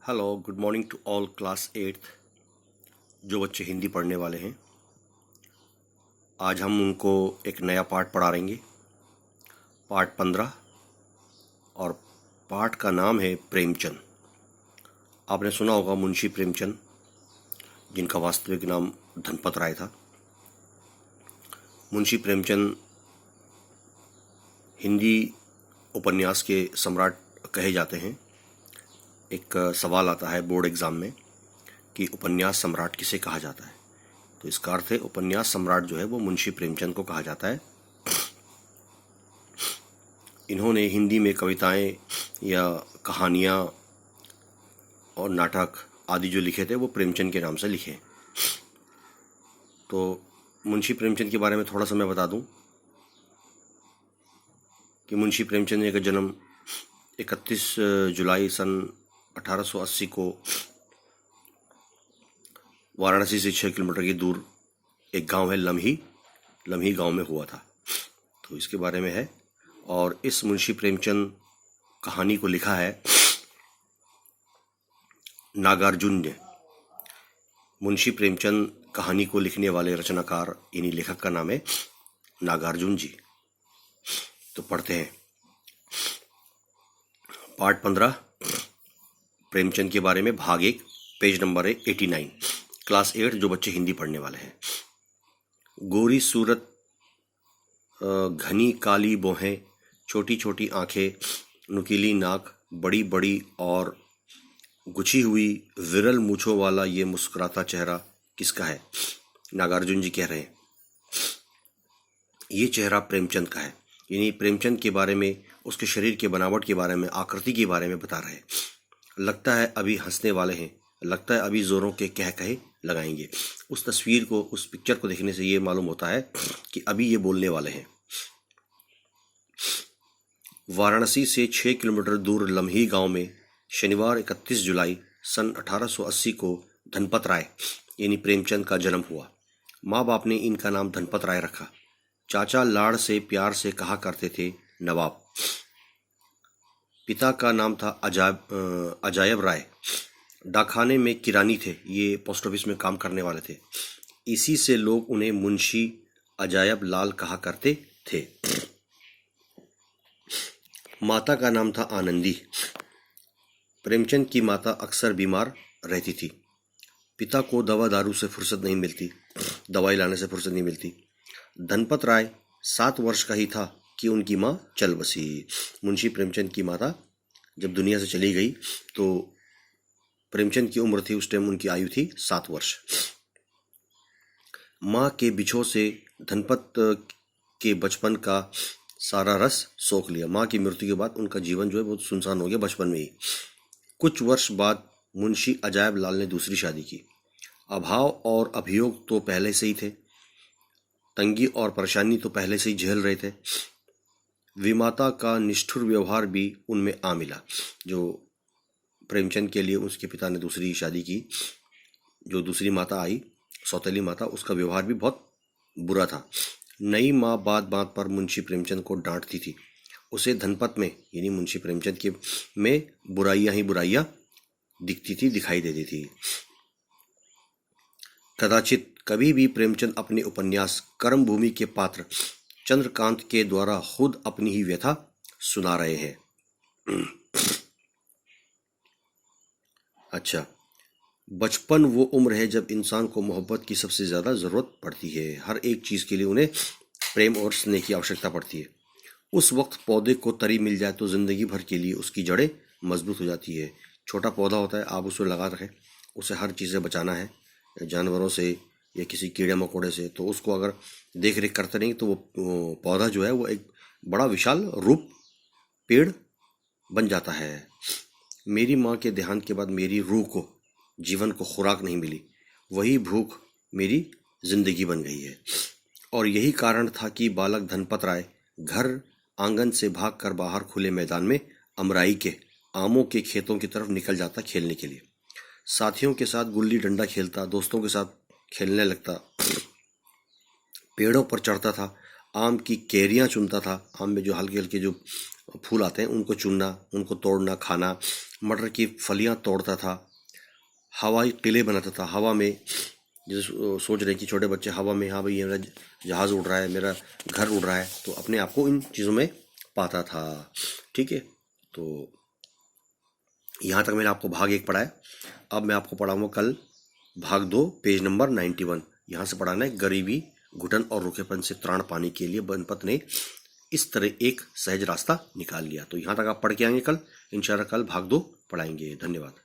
Hello, good morning to all class 8th जो बच्चे हिंदी पढ़ने वाले हैं। आज हम उनको एक नया पाठ पढ़ा रहेंगे, पाठ 15, और पाठ का नाम है प्रेमचंद। आपने सुना होगा मुंशी प्रेमचंद, जिनका वास्तविक नाम धनपत राय था। मुंशी प्रेमचंद हिंदी उपन्यास के सम्राट कहे जाते हैं। एक सवाल आता है बोर्ड एग्ज़ाम में कि उपन्यास सम्राट किसे कहा जाता है, तो इसका अर्थ है उपन्यास सम्राट जो है वो मुंशी प्रेमचंद को कहा जाता है। इन्होंने हिंदी में कविताएं या कहानियाँ और नाटक आदि जो लिखे थे वो प्रेमचंद के नाम से लिखे। तो मुंशी प्रेमचंद के बारे में थोड़ा सा मैं बता दूं कि मुंशी प्रेमचंद का जन्म 31 जुलाई सन 1880 को वाराणसी से 6 किलोमीटर की दूर एक गांव है लम्ही गांव में हुआ था। तो इसके बारे में है। और इस मुंशी प्रेमचंद कहानी को लिखा है नागार्जुन ने। मुंशी प्रेमचंद कहानी को लिखने वाले रचनाकार यानी लेखक का नाम है नागार्जुन जी। तो पढ़ते हैं पाठ 15 प्रेमचंद के बारे में, भाग 1, पेज नंबर है 89, क्लास 8 जो बच्चे हिंदी पढ़ने वाले हैं। गोरी सूरत, घनी काली भौहें, छोटी छोटी आंखें, नुकीली नाक, बड़ी बड़ी और गुछी हुई विरल मूछों वाला ये मुस्कुराता चेहरा किसका है? नागार्जुन जी कह रहे हैं ये चेहरा प्रेमचंद का है। यानी प्रेमचंद के बारे में, उसके शरीर के बनावट के बारे में, आकृति के बारे में बता रहे हैं। लगता है अभी हंसने वाले हैं, लगता है अभी जोरों के कह कहे लगाएंगे। उस तस्वीर को, उस पिक्चर को देखने से ये मालूम होता है कि अभी ये बोलने वाले हैं। वाराणसी से 6 किलोमीटर दूर लम्ही गांव में शनिवार 31 जुलाई सन 1880 को धनपत राय यानी प्रेमचंद का जन्म हुआ। माँ बाप ने इनका नाम धनपत राय रखा। चाचा लाड़ से प्यार से कहा करते थे नवाब। पिता का नाम था अजायब राय। डाकखाने में किरानी थे, ये पोस्ट ऑफिस में काम करने वाले थे। इसी से लोग उन्हें मुंशी अजायब लाल कहा करते थे। माता का नाम था आनंदी। प्रेमचंद की माता अक्सर बीमार रहती थी। पिता को दवा दारू से फुर्सत नहीं मिलती, दवाई लाने से फुर्सत नहीं मिलती। धनपत राय 7 वर्ष का ही था कि उनकी माँ चल बसी। मुंशी प्रेमचंद की माता जब दुनिया से चली गई तो प्रेमचंद की उम्र थी, उस टाइम उनकी आयु थी 7 वर्ष। माँ के बिछोह से धनपत के बचपन का सारा रस सोख लिया। माँ की मृत्यु के बाद उनका जीवन जो है बहुत सुनसान हो गया बचपन में ही। कुछ वर्ष बाद मुंशी अजायब लाल ने दूसरी शादी की। अभाव और अभियोग तो पहले से ही थे, तंगी और परेशानी तो पहले से ही झेल रहे थे। विमाता का निष्ठुर व्यवहार भी उनमें आ मिला। जो प्रेमचंद के लिए उसके पिता ने दूसरी शादी की, जो दूसरी माता आई, सौतेली माता, उसका व्यवहार भी बहुत बुरा था। नई माँ बात बात पर मुंशी प्रेमचंद को डांटती थी। उसे धनपत में यानी मुंशी प्रेमचंद के में बुराइयां ही बुराइयां दिखती थी, दिखाई देती थी। कदाचित कभी भी प्रेमचंद अपने उपन्यास कर्मभूमि के पात्र चंद्रकांत के द्वारा खुद अपनी ही व्यथा सुना रहे हैं। अच्छा, बचपन वो उम्र है जब इंसान को मोहब्बत की सबसे ज़्यादा ज़रूरत पड़ती है। हर एक चीज़ के लिए उन्हें प्रेम और स्नेह की आवश्यकता पड़ती है। उस वक्त पौधे को तरी मिल जाए तो ज़िंदगी भर के लिए उसकी जड़ें मजबूत हो जाती है। छोटा पौधा होता है, आप उसे लगा रखें, उसे हर चीज़ से बचाना है, जानवरों से या किसी कीड़े मकोड़े से, तो उसको अगर देख रेख करते रहेंगे तो वो पौधा जो है वो एक बड़ा विशाल रूप पेड़ बन जाता है। मेरी माँ के देहांत के बाद मेरी रूह को, जीवन को खुराक नहीं मिली। वही भूख मेरी जिंदगी बन गई है। और यही कारण था कि बालक धनपत राय घर आंगन से भागकर बाहर खुले मैदान में अमराई के आमों के खेतों की तरफ निकल जाता खेलने के लिए। साथियों के साथ गुल्ली डंडा खेलता, दोस्तों के साथ खेलने लगता, पेड़ों पर चढ़ता था, आम की कैरियाँ चुनता था। आम में जो हल्के हल्के जो फूल आते हैं उनको चुनना, उनको तोड़ना, खाना, मटर की फलियां तोड़ता था, हवाई किले बनाता था। हवा में जैसे सोच रहे हैं कि छोटे बच्चे हवा में, हाँ भाई ये मेरा जहाज़ उड़ रहा है, मेरा घर उड़ रहा है, तो अपने आप को इन चीज़ों में पाता था। ठीक है, तो यहाँ तक मैंने आपको भाग 1 पढ़ाया। अब मैं आपको पढ़ाऊँगा कल भाग 2 पेज नंबर 91। यहाँ से पढ़ाना है, गरीबी, घुटन और रूखेपन से त्राण पाने के लिए बनपत ने इस तरह एक सहज रास्ता निकाल लिया। तो यहाँ तक आप पढ़ के आएंगे कल, इंशाल्लाह कल भाग 2 पढ़ाएंगे। धन्यवाद।